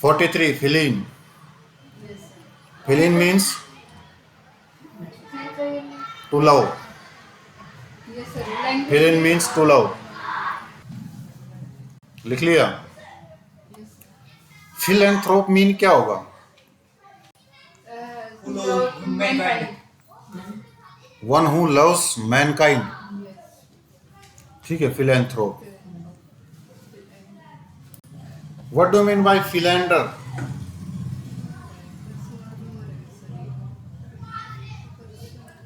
43. Feline. Yes, sir. Feline means to love. Yes, sir. Language. Feline means to love. लिख लिया. Yes, sir. फिलैंथ्रोप mean क्या होगा? To love mankind. One who loves mankind. Yes. ठीक है, philanthrope. What do mean by philander?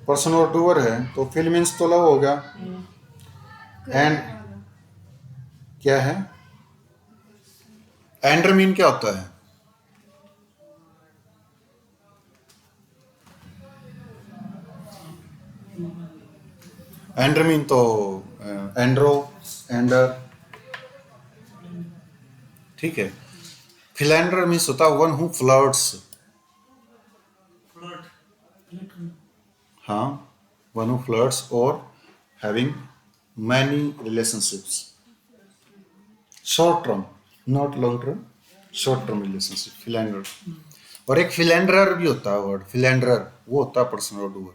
Person और doer है, तो fill means तो लव हो गया. एंड क्या है? एंडर मीन क्या होता है? एंडर मीन तो एंड्रो, एंडर. ठीक है. फिलैंडर मीन्स होता है वन हु फ्लर्ट्स. हाँ, वन हु फ्लर्ट्स और having many relationships. Short term, not long term, short term relationship, Philander. और एक फिलैंडरर भी होता है वर्ड, फिलैंडरर, वो होता है पर्सन और डूअर.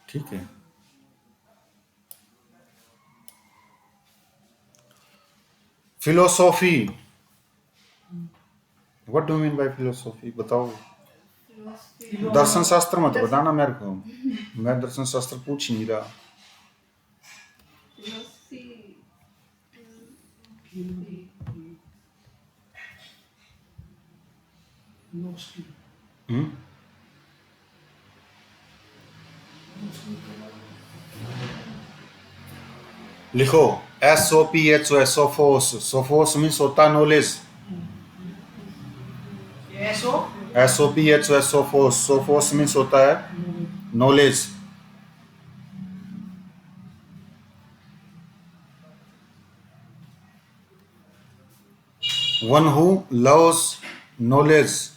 ठीक है. Philosophy. What do mean bye philosophy? बताओ. दर्शन शास्त्र मत बताना मेरे को, मैं दर्शन शास्त्र पूछ ही नहीं रहा. लिखो SOPHOS, सोफोस. सोफोस मीन्स होता है knowledge. SOPHOS, sophos. Sophos means होता है knowledge. One who loves knowledge,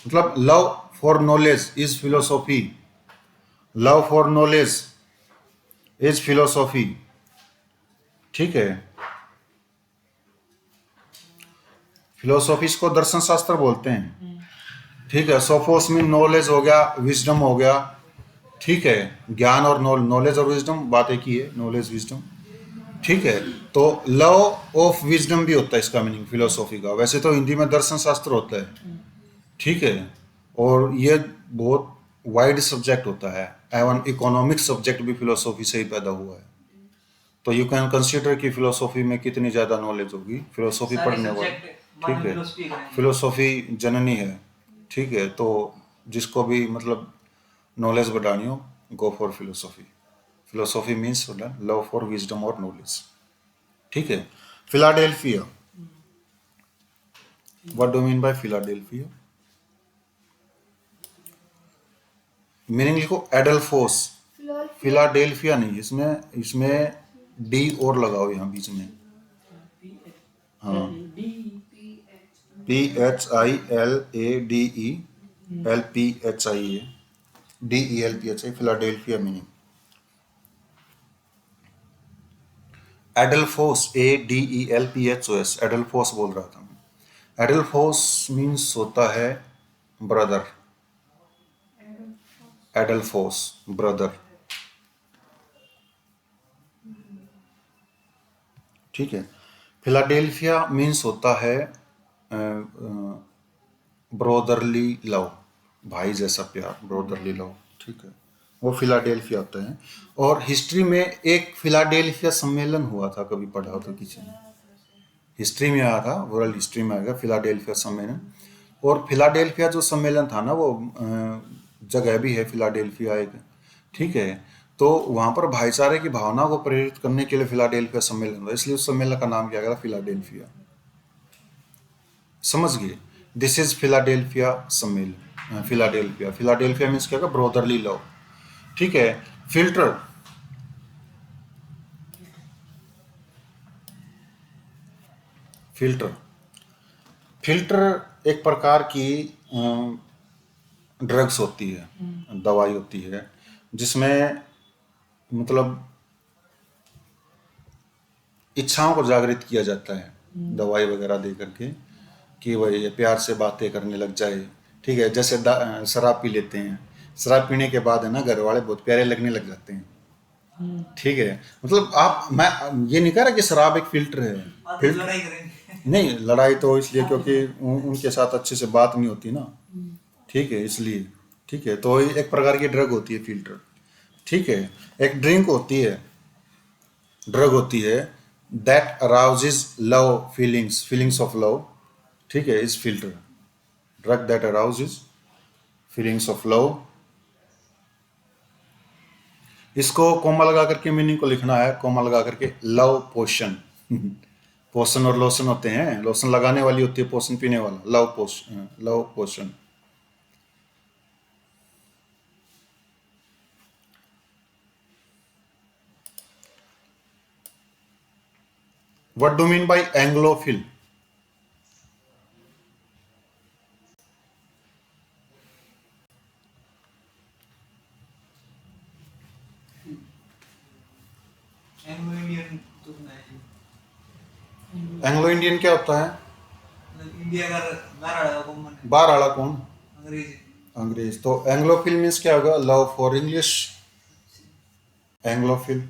मतलब love for knowledge is philosophy. Love for knowledge is philosophy. ठीक है. फिलोसॉफीज को दर्शन शास्त्र बोलते हैं. ठीक है. सोफोस मीन नॉलेज हो गया, विजडम हो गया. ठीक है. ज्ञान और नॉलेज और विजडम बात एक ही है, नॉलेज विजडम. ठीक है. तो लव ऑफ विजडम भी होता है इसका मीनिंग फिलोसॉफी का. वैसे तो हिंदी में दर्शन शास्त्र होता है. ठीक है. और ये बहुत वाइड सब्जेक्ट होता है. एवं इकोनॉमिक सब्जेक्ट भी फिलोसॉफी से ही पैदा हुआ है. तो यू कैन कंसीडर कि फिलोसॉफी में कितनी ज्यादा नॉलेज होगी फिलोसॉफी पढ़ने वाले. ठीक है. फिलोसॉफी जननी है. ठीक है. तो जिसको भी मतलब नॉलेज बढ़ानी हो, go for philosophy. Philosophy means love for wisdom और नॉलेज. ठीक है. Philadelphia. What do mean bye Philadelphia? Meaning लिखो एडल्फोस. फिलाडेल्फिया नहीं, इसमें डी और लगाओ यहाँ बीच में. हाँ. PHILADELPHIA, Philadelphia meaning. Adelphos, ADELPHOS, adelphos बोल रहा था मैं. एडल्फोस मीन्स होता है ब्रदर. एडल्फोस ब्रदर. ठीक है. फिलाडेल्फिया मीन्स होता है ब्रोदरली लव, भाई जैसा प्यार, ब्रोदरली लव. ठीक है. वो फिलाडेल्फिया होता है. और हिस्ट्री में एक फिलाडेल्फिया सम्मेलन हुआ था, कभी पढ़ा हो तो किसी ने. हिस्ट्री में आया था, वर्ल्ड हिस्ट्री में आएगा फिलाडेल्फिया सम्मेलन. और फिलाडेल्फिया जो सम्मेलन था ना, वो जगह भी है फिलाडेल्फिया एक. ठीक है. तो वहां पर भाईचारे की भावना को प्रेरित करने के लिए फिलाडेल्फिया सम्मेलन हुआ, इसलिए उस सम्मेलन का नाम किया गया फिलाडेल्फिया. समझ गए? दिस इज फिलाडेल्फिया सम्मेलन. फिलाडेल्फिया, फिलाडेल्फिया मीन्स क्या होगा? ब्रोदरली लव. ठीक है. फिल्टर. फिल्टर. फिल्टर एक प्रकार की ड्रग्स होती है, दवाई होती है, जिसमें मतलब इच्छाओं को जागृत किया जाता है दवाई वगैरह दे करके. कि वो ये प्यार से बातें करने लग जाए। ठीक है, जैसे शराब पी लेते हैं, शराब पीने के बाद है ना घर वाले बहुत प्यारे लगने लग जाते हैं। ठीक है, मतलब आप, मैं ये नहीं कह रहा कि शराब एक फिल्टर है। फिल्टर लड़ाई करेंगे। नहीं, लड़ाई तो इसलिए क्योंकि उनके साथ अच्छे से बात नहीं होती ना। ठीक है, इसलिए। ठीक है, तो ये एक प्रकार की ड्रग होती है फिल्टर। ठीक है, एक ड्रिंक होती है, ड्रग होती है, that arouses love feelings, feelings of love. ठीक है, is philtre. Drug that arouses feelings of love. इसको कोमा लगा करके मीनिंग को लिखना है, कोमा लगा करके लव पोशन। पोषण और लोशन होते हैं, लोशन लगाने वाली होती है, पोषण पीने वाला, लव पोषण, लव पोषण। What do you mean by Anglophile? Anglo Indian तो सुना है जी। एंग्लो इंडियन क्या होता है? मतलब इंडिया का बाहर वाला कॉमन है। बाहर वाला कौन? अंग्रेजी। अंग्रेज। तो एंग्लोफिल मीन्स क्या होगा? Love for English. Anglophile.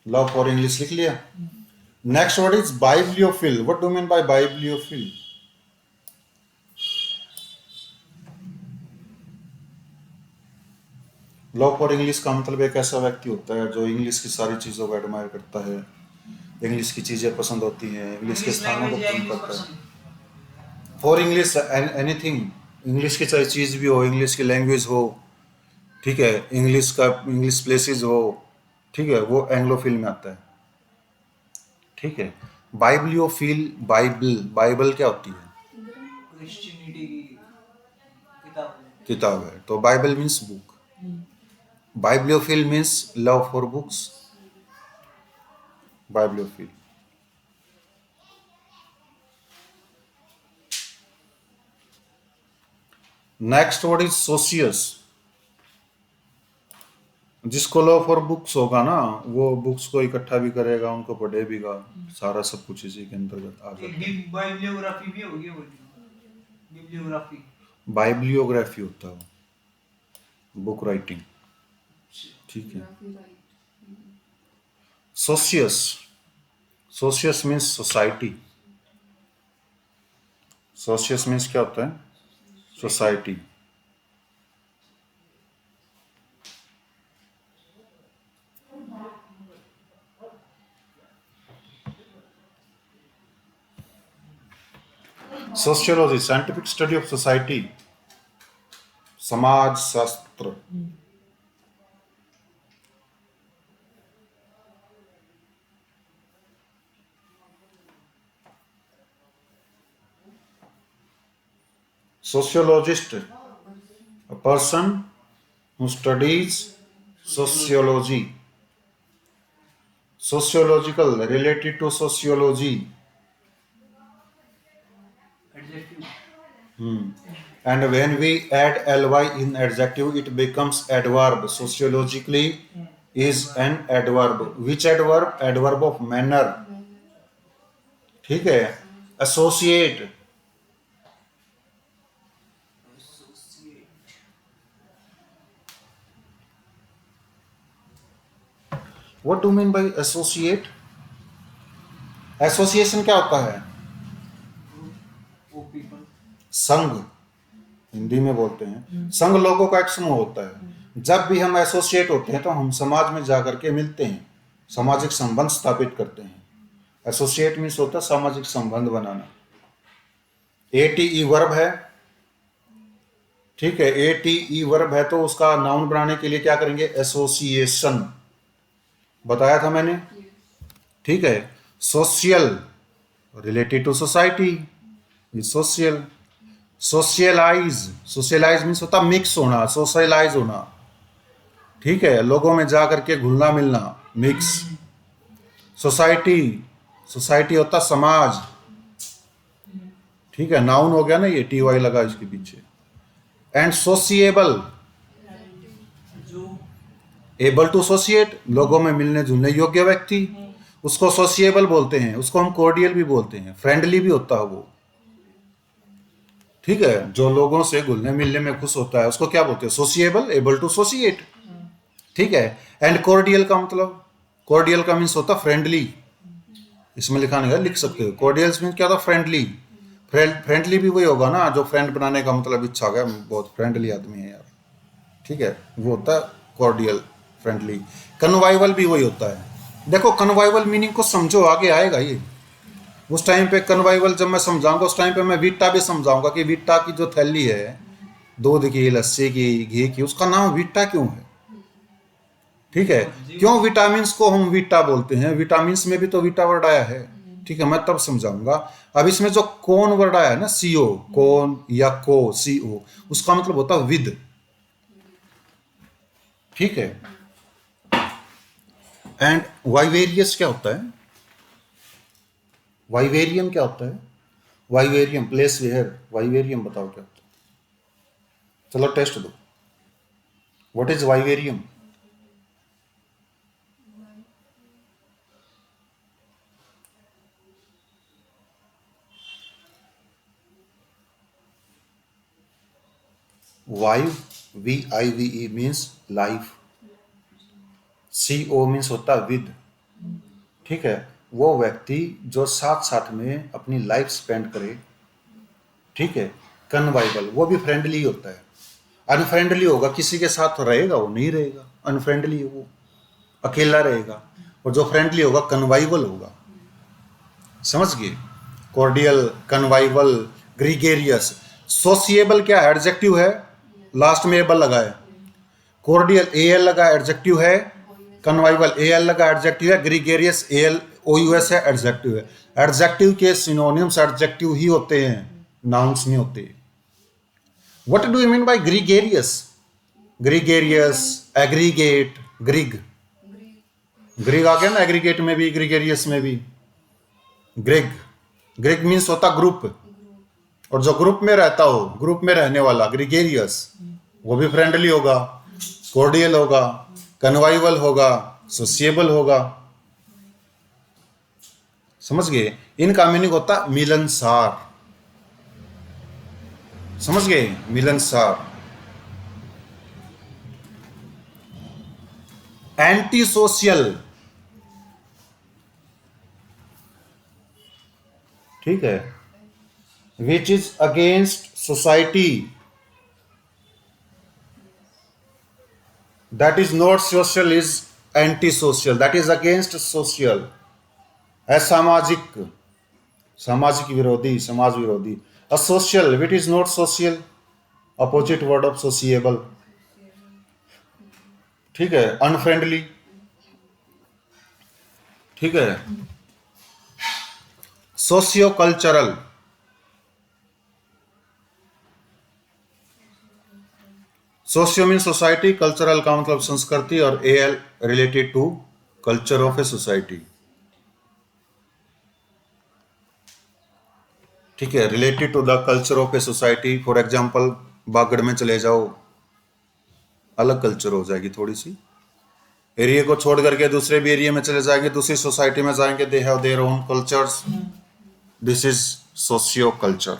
Love for English लिख लिया। Next word is bibliophile. What do mean by bibliophile? Love for English का मतलब एक ऐसा व्यक्ति होता है जो इंग्लिश की सारी चीजों को एडमायर करता है, इंग्लिश की चीजें पसंद होती हैं, इंग्लिश के स्थानों को पसंद करता है। फॉर इंग्लिश एनीथिंग, इंग्लिश की चाहे चीज भी हो, इंग्लिश की लैंग्वेज हो, ठीक है, इंग्लिश का, इंग्लिश प्लेसेस हो, ठीक है, वो एंग्लोफिल में आता है। ठीक है, बाइब्लियोफिल, बाइबल, बाइबल क्या होती है? क्रिश्चियनिटी की किताब है। किताब है, तो Bible means book. Bibliophile means love for books. Bibliophile. Next word is socius. जिसको लव फॉर बुक्स होगा ना, वो बुक्स को इकट्ठा भी करेगा, उनको पढ़े भीगा, सारा सब कुछ इसी के अंतर्गत आ जाता है। बाइब्लियोग्राफी भी होगी वो। बिब्लियोग्राफी। बाइब्लियोग्राफी होता है बुक राइटिंग। ठीक है। सोशियस, सोशियस मीन्स सोसाइटी। सोशियस मीन्स क्या होता है? Society. Sociology, scientific study of society, समाज शास्त्र। Sociologist, a person who studies sociology, sociological, related to sociology. Adjective. And when we add ly in adjective, it becomes adverb. Sociologically is an adverb. Which adverb? Adverb of manner. ठीक है। Associate, what do you mean by associate? Association क्या होता है? वो people. संघ, हिंदी में बोलते हैं। संघ लोगों का एक समूह होता है। जब भी हम एसोसिएट होते हैं तो हम समाज में जाकर के मिलते हैं, सामाजिक संबंध स्थापित करते हैं। एसोसिएट मीन्स होता है सामाजिक संबंध बनाना। एटीई वर्ब है, ठीक है, एटीई वर्ब है, तो उसका नाउन बनाने के लिए क्या करेंगे? एसोसिएशन, बताया था मैंने। ठीक है। Social, related to society, social. Socialize, socialize means होता मिक्स होना, सोशलाइज होना। ठीक है, लोगों में जा करके घुलना मिलना, मिक्स। सोसाइटी, सोसाइटी होता समाज। ठीक है, नाउन हो गया ना ये, टी वाई लगा इसके पीछे। एंड सोशिएबल, जो एबल टू एसोसिएट, लोगों में मिलने जुलने योग्य व्यक्ति, उसको सोशिएबल बोलते हैं, उसको हम कॉर्डियल भी बोलते हैं, फ्रेंडली भी होता है वो। ठीक है, जो लोगों से घुलने मिलने में खुश होता है उसको क्या बोलते हैं? Sociable, able to associate. ठीक है। एंड कॉर्डियल का मतलब, कॉर्डियल का मीन्स होता फ्रेंडली। इसमें लिखा नहीं है, लिख सकते हो। कॉर्डियल्स मीन्स क्या था? फ्रेंडली। फ्रेंडली भी वही होगा ना, जो फ्रेंड बनाने का मतलब इच्छा हो गया, बहुत फ्रेंडली आदमी है यार। ठीक है, वो होता है कॉर्डियल, फ्रेंडली। कन्वाइवल भी वही होता है। देखो कन्वाइवल मीनिंग को समझो, आगे आएगा ये। उस टाइम पे कन्वाइवल जब मैं समझाऊंगा, उस टाइम पे मैं वीटा भी समझाऊंगा कि वीटा की जो थैली है दूध की, लस्सी की, घी की, उसका नाम वीटा क्यों है। ठीक है, क्यों विटामिन को हम वीटा बोलते हैं? विटामिन में भी तो वीटा वर्ड आया है। ठीक है, मैं तब समझाऊंगा। अब इसमें जो कौन वर्ड आया है ना, सीओ, कौन या को, सीओ, उसका मतलब होता है विद। ठीक है। एंड वाइवेरियस क्या होता है? वाइवेरियम क्या होता है? वाइवेरियम, प्लेस वेयर, वाइवेरियम बताओ क्या होता है? चलो टेस्ट दो। What is vivarium? Vive, VIVE means life, CO means होता है विद। ठीक है, वो व्यक्ति जो साथ साथ में अपनी लाइफ स्पेंड करे। ठीक है। कन्वाइबल, वो भी फ्रेंडली होता है। अनफ्रेंडली होगा, किसी के साथ रहेगा वो नहीं रहेगा, अनफ्रेंडली वो अकेला रहेगा। और जो फ्रेंडली होगा कन्वाइबल होगा। समझ गए? Cordial, कन्वाइबल, gregarious. सोशिएबल क्या है? एडजेक्टिव है, लास्ट में एबल लगा है। कॉर्डियल AL लगा, एडजेक्टिव है। कन्वाइबल AL लगा, एडजेक्टिव है। ग्रीगेरियस ALOUS है, एडजेक्टिव है। एडजेक्टिव के सिनोनिम्स एडजेक्टिव ही होते हैं, नाउन्स नहीं होते। What do you mean by gregarious? Gregarious, aggregate, greg, greg आ गया ना, एग्रीगेट में भी, ग्रीगेरियस में भी। ग्रेग, ग्रेग मीन्स होता ग्रुप, और जो ग्रुप में रहता हो, ग्रुप में रहने वाला, ग्रीगेरियस, वो भी फ्रेंडली होगा, कॉर्डियल होगा, कन्वाइवल होगा, सोशिएबल होगा। समझ गए? इनका मीनिंग होता मिलनसार। समझ गए? मिलनसार। Anti social. ठीक है, which is against society, that is not social, is anti social, that is against social. असामाजिक, सामाजिक विरोधी, समाज विरोधी। Asocial, which is not social, opposite word of sociable. ठीक है। अनफ्रेंडली। ठीक है। Socio cultural, socio mean society, cultural का मतलब संस्कृति, और AL related to culture of a society. ठीक है, related to the culture of a society. For example, बागड़ में चले जाओ, अलग कल्चर हो जाएगी थोड़ी सी। एरिया को छोड़ करके दूसरे भी एरिया में चले जाएंगे, दूसरी सोसाइटी में जाएंगे, they have their own cultures. This is socio culture.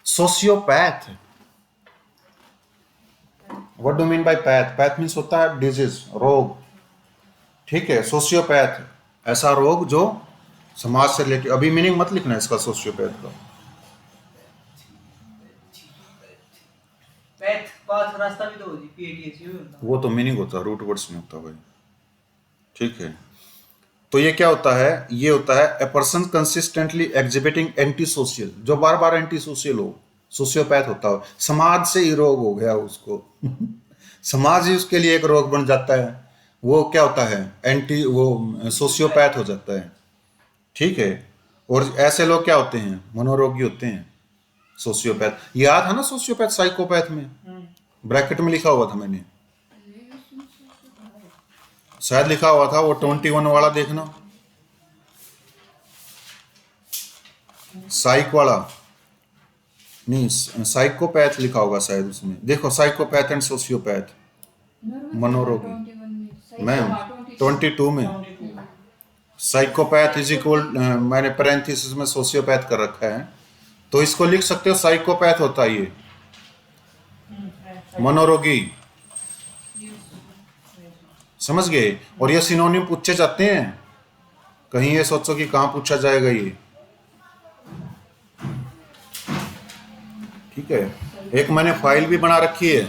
Sociopath, what do mean bye path? Path means होता है डिजीज, रोग। ठीक है, सोशियोपैथ ऐसा रोग जो समाज से रिलेटेड। अभी मीनिंग मत लिखना इसका, सोशियोपैथ का। पैथ, पाथ, रास्ता भी तो होती PATH ही होता है। वो तो मीनिंग होता है, रूट वर्ड्स में होता है भाई। ठीक है, तो ये क्या होता है? ये होता है a person consistently exhibiting anti social, जो बार बार एंटी सोशल हो, सोशियोपैथ होता है। समाज से ही रोग हो गया उसको समाज ही उसके लिए एक रोग बन जाता है, वो क्या होता है? एंटी, वो सोशियोपैथ हो जाता है। ठीक है, और ऐसे लोग क्या होते हैं? मनोरोगी होते हैं, सोशियोपैथ। याद है ना सोशियोपैथ साइकोपैथ में, ब्रैकेट में लिखा हुआ था मैंने, शायद लिखा हुआ था वो 21 वाला, देखना, साइक वाला नहीं, साइकोपैथ लिखा होगा शायद उसमें। देखो, साइकोपैथ एंड सोशियोपैथ, मनोरोगी। मैम हाँ, 22 में 22 साइकोपैथ इज इक्वल, मैंने पैरेंथेसिस में सोशियोपैथ कर रखा है, तो इसको लिख सकते हो साइकोपैथ होता है ये मनोरोगी, समझ गए। और ये सिनोनिम पूछे जाते हैं, कहीं ये सोचो कि कहाँ पूछा जाएगा ये, ठीक है। एक मैंने फाइल भी बना रखी है,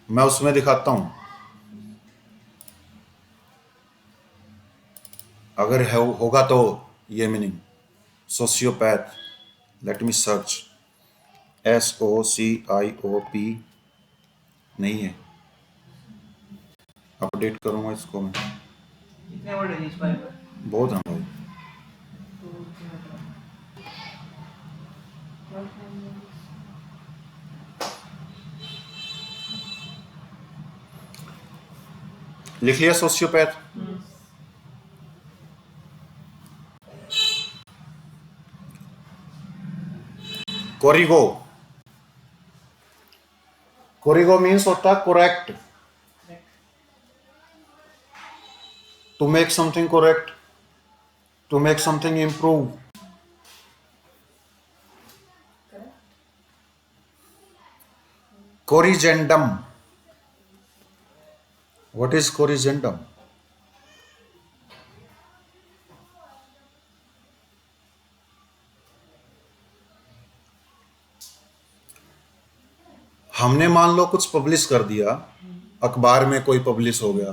मैं उसमें दिखाता हूं, अगर है होगा तो ये meaning sociopath. Let me search, SOCIOP नहीं है, अपडेट करूंगा इसको मैं, कितने वर्ड है इस फाइल में? बहुत है भाई। लिख लिया सोशियोपैथ। कोरिगो, कोरिगो मीन्स होता correct, to make something correct, to make something improve. Corrigendum, what is corrigendum? हमने मान लो कुछ पब्लिश कर दिया, अखबार में कोई पब्लिश हो गया,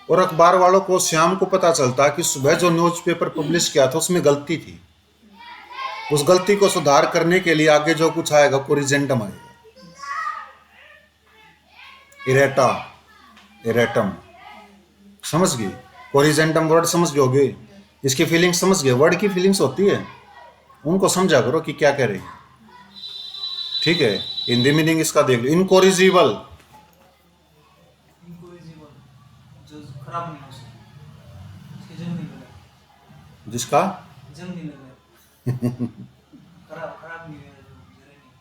और अखबार वालों को शाम को पता चलता कि सुबह जो न्यूज़पेपर पब्लिश किया था उसमें गलती थी, उस गलती को सुधार करने के लिए आगे जो कुछ आएगा कोरिजेंडम आएगा। इरेटा, इरेटम, समझ गए? कोरिजेंडम वर्ड समझ गए, इसकी फीलिंग समझ गए, वर्ड की फीलिंग्स होती है, उनको समझा करो कि क्या कह रही है, ठीक है। हिंदी मीनिंग इसका देख लो, इनकोरिजिबल, इनकोरिजिबल, जो खराब नहीं हो सकता, इसकी जंग नहीं लगा, जिसका जंग नहीं लगा, खराब नहीं है, जरे नहीं,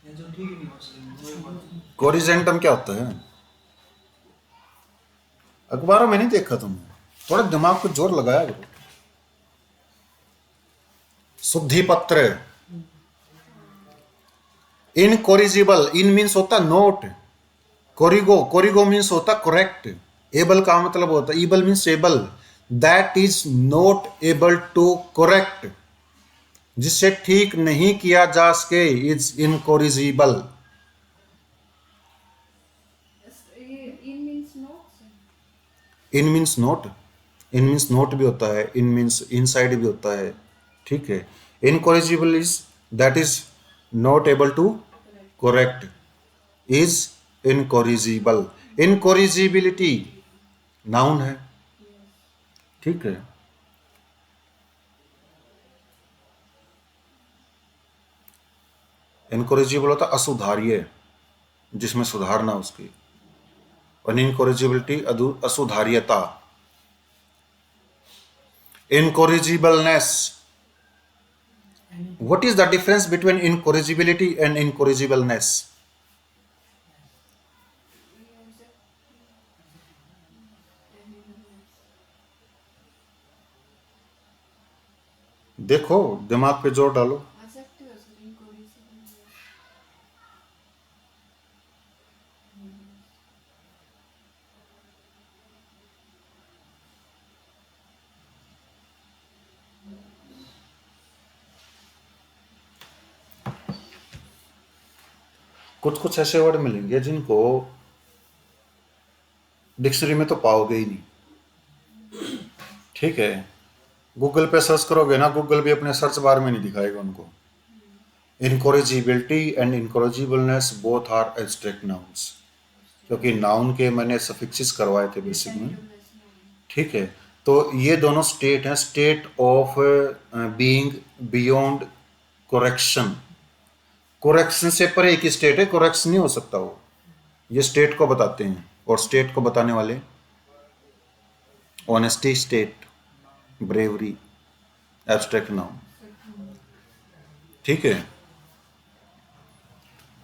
ये जो ठीक नहीं हो सकती, वो बात। कोरिजेंडम क्या होता है? अखबारों में नहीं देखा तुमने, थोड़ा दिमाग को जोर लगाया करो। शुद्धि पत्र, इनकोरिजिबल, इन मीन्स होता नोट, कोरिगो, कोरिगो मीन्स होता करेक्ट, एबल का मतलब होता ible means able, that is not able to correct, जिससे ठीक नहीं किया जा सके, is incorrigible. In means not. In means not, in means not भी होता है, इन मीन्स इनसाइड भी होता है, ठीक है। Incorrigible is that is not able to correct, is incorrigible. Incorrigibility noun है, ठीक है। इनकोरिजिबल होता असुधार्य, जिसमें सुधारना उसकी, और इनकोरिजिबिलिटी असुधार्यता। इनकोरिजिबलनेस, what is the difference between incorrigibility and incorrigibleness? देखो, दिमाग पे जोर डालो। Acceptive also, incoercible. कुछ कुछ ऐसे वर्ड मिलेंगे जिनको डिक्शनरी में तो पाओगे ही नहीं, ठीक है। गूगल पे सर्च करोगे ना, गूगल भी अपने सर्च बार में नहीं दिखाएगा उनको। Incorrigibility and incorrigibleness both are abstract nouns, क्योंकि नाउन के मैंने सफिक्सेस करवाए थे बेसिक में, ठीक है। तो ये दोनों स्टेट हैं, state of being beyond correction. Correction से परे एक स्टेट है, करेक्शन नहीं हो सकता वो, ये स्टेट को बताते हैं, और स्टेट को बताने वाले honesty state, bravery, abstract noun, ठीक है।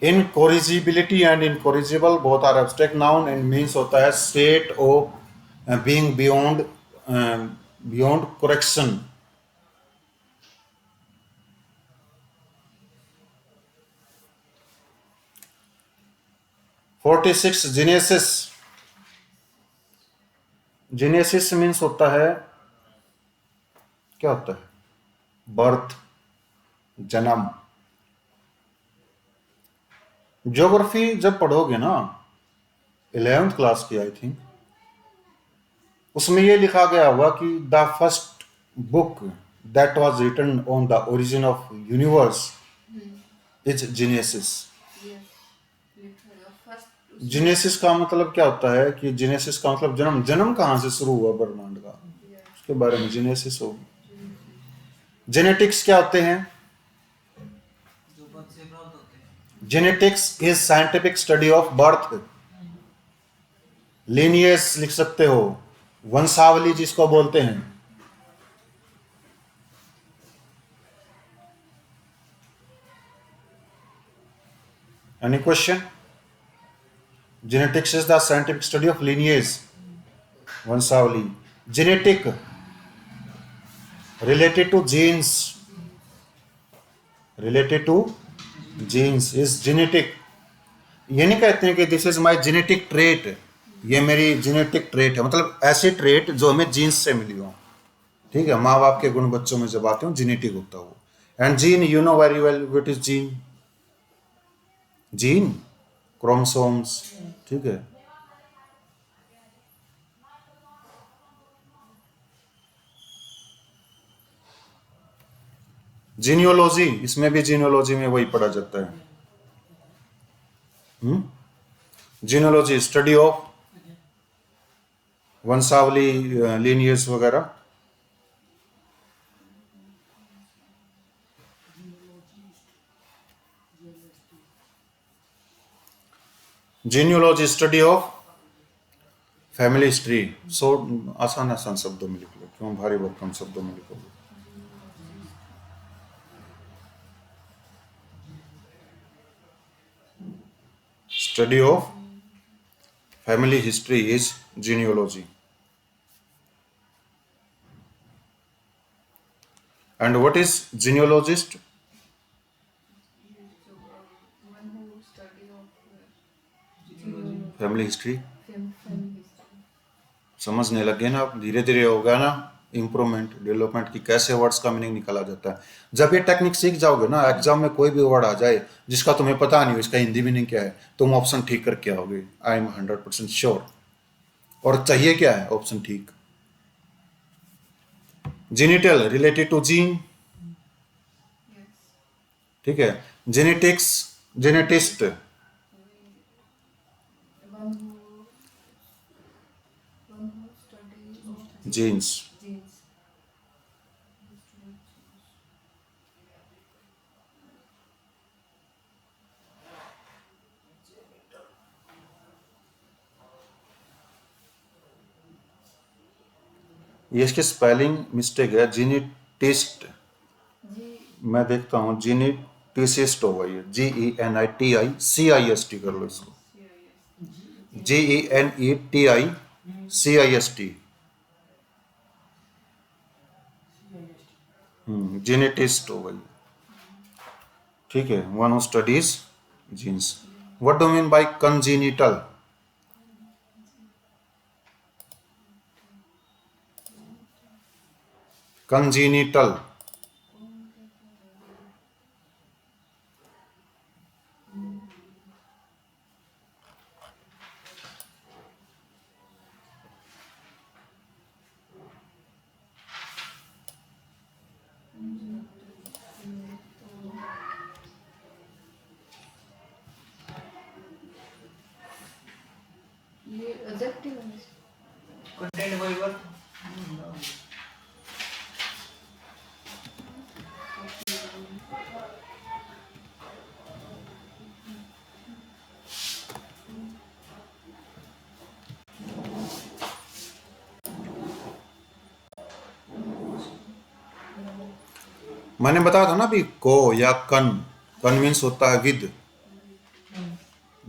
Incorrigibility and incorrigible both are abstract noun and means होता है state of being beyond beyond correction. (46) genesis. Genesis means होता है, क्या होता है? बर्थ, जन्म। ज्योग्राफी जब पढ़ोगे ना 11th क्लास की आई थिंक, उसमें ये लिखा गया होगा कि the first book that was written on the origin of universe is genesis. Yes. First. Genesis का मतलब क्या होता है कि जेनेसिस का मतलब जन्म। जन्म कहाँ से शुरू हुआ ब्रह्मांड का, Yes. उसके बारे में जेनेसिस होगी। जेनेटिक्स क्या होते हैं? जो बर्थ से प्राप्त होते हैं। Genetics is scientific study of birth. Lineage लिख सकते हो, वंशावली जिसको बोलते हैं। Any question? Genetics is the scientific study of lineage, वंशावली। Genetic related to genes, related to genes is genetic। ये नहीं कहते हैं कि this is my genetic trait, ये मेरी जेनेटिक ट्रेट है, मतलब ऐसे ट्रेट जो हमें जीन्स से मिली हो। ठीक है, माँ बाप के गुण बच्चों में जब आते हो जेनेटिक होता है वो। And gene, you know very well what is gene. Gene chromosomes. ठीक है, जीनियोलॉजी, इसमें भी जीनियोलॉजी में वही पढ़ा जाता है। जीनियोलॉजी स्टडी ऑफ वंशावली, लीनियस वगैरह। Genealogy study of family history. So आसान आसान शब्दों में लिख लो, क्यों भारी भरकम शब्दों में लिखोगे। Study of family history is genealogy. And what is genealogist? One who study of family history. family history. समझने लगे ना आप, धीरे धीरे होगा ना इंप्रूवमेंट, डेवलपमेंट की कैसे वर्ड्स का मीनिंग निकाला जाता है। जब ये टेक्निक सीख जाओगे ना, एग्जाम में कोई भी वर्ड आ जाए जिसका तुम्हें पता नहीं हो इसका हिंदी मीनिंग क्या है, तुम ऑप्शन ठीक करके आओगे। I am 100% sure. और चाहिए क्या है ऑप्शन ठीक। Genital related to gene. Yes. ठीक है, genetics, geneticist. One who study of genes. genes. ये इसकी स्पेलिंग मिस्टेक है, जीनिटिस्ट। G. मैं देखता हूँ जीनिटिसिस्ट होगा ये, GENITICIST कर लो इसको। GENETICIST। जेनेटिस्ट होगा ये। ठीक है, one who studies genes. What do mean by congenital? Congenital ये adjective है। Content by word. मैंने बताया था ना अभी, को या कन। कन मीन्स होता है विद।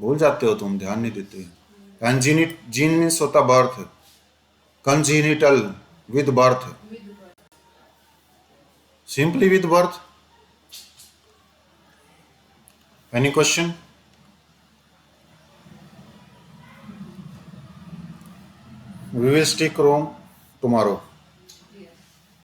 भूल जाते हो तुम, ध्यान नहीं देते। कंजीनिट, जीन मीन्स होता birth, congenital with birth, With birth. Simply with birth. Any question? We will stick Rome tomorrow.